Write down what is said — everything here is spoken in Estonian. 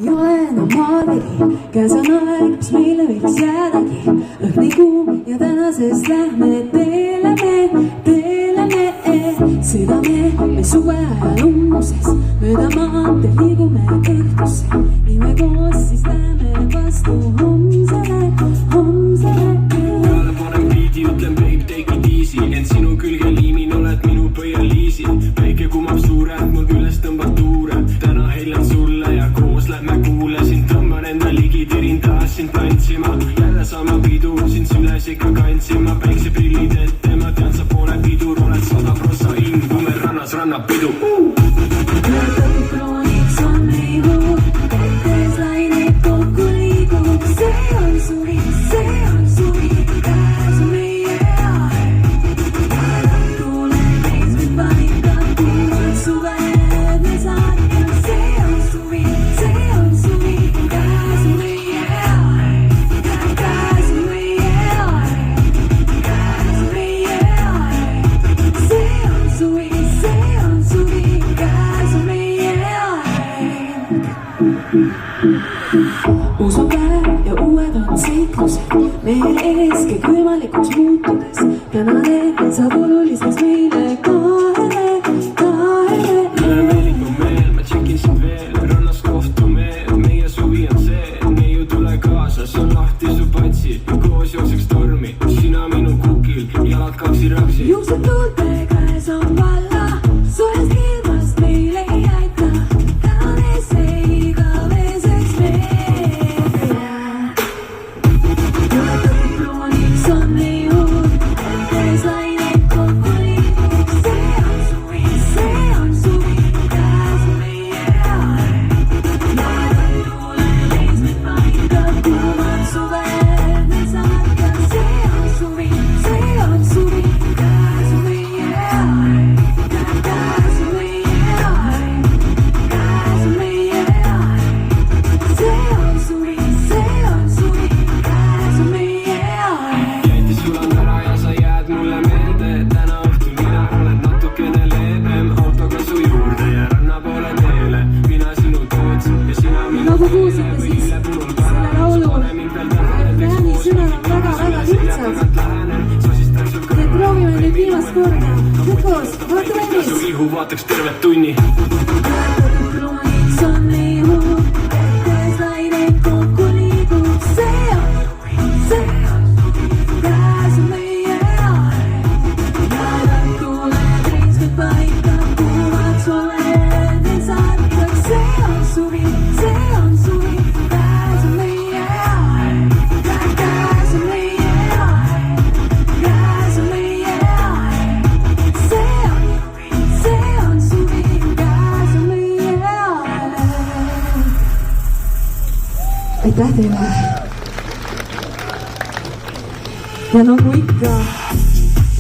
ei ole enam maadagi, käes on aeg, kus meile võiks jäädagi. Õhk nii kuum ja tänasest lähme teele me. Sõidame me suve ajal ummuses, mööda maanteed liigume õhtusse. Nii me koos siis läheme vastu homsele. Peale panen biidi, ütlen babe take it easy, ent sinu külge liimin, oled minu pöialiisil. Päike kumab suurelt, mul küljest tõmbab tuure. Täna heljan sulle ja koos lähme kuulasin, tõmban enda ligi, tirin taas sind tantsima. Jälle sama pidu, sind süles ikka kantsima. Päikseprillid ette, ma tean, sa pole pidur, oled 100% in, kui meil rannas rannab pidu. Krooniks on meiu, kätes lained kokku liigub. See on suvi, käes on meie aeg. Vaadab tuule, mees meid panikab, kuulad suve, me saadab. See on suvi, käes on meie aeg. Käes on meie aeg, käes on meie aeg. See on suvi, käes on meie aeg. Uus on päev ja uued on seiklused meil ees, kõik võimalikuks muutudes. Tänane saab oluliseks meile kahele. Üle meeliku meel, ma tšekin sind veel, rannas kohtume, meie suvi on see. Neiu tule kaasa, see on lahti su patsi, koos jookseks tormi, sina minu kukil, jalad kaksi-raksi. Juuksed tuulte käes on valla, soojast ilmast meil ei aita. Tänane see igaveseks meile. Tuletatud krooniks on meiu, kätes lained kokku liigub. See on suvi, käes on meie aeg. Vaadab tuule, mees meid panikab, kuumad suve, me saadab. See on suvi, käes on meie aeg. Käes on meie aeg, käes on meie aeg. See on suvi, käes on meie aeg. Jäeti sulan ära ja sa jääd mulle meelde. Täna õhtul mina olen natukene leebem, autoga su juurde ja ranna poole teele. Mina sinu toots ja sina minu Nagu kuulsite, siis selle laulu refrääni sõnad on väga lihtsad. Me proovime nüüd viimast korda. Nüüd koos, vaatame mis. Su ihu vaataks tervet tunni. Tuletatud krooniks on meiu, kätes lained kokku liigub. See on käes on meie aeg. Vaadab tuule, mees meid paikab, kuumad sooled, me saadab. See on suvi, käes on meie aeg. Käes on meie aeg, käes on meie aeg. See on suvi, käes on meie aeg. Aitäh teile! Ja nagu ikka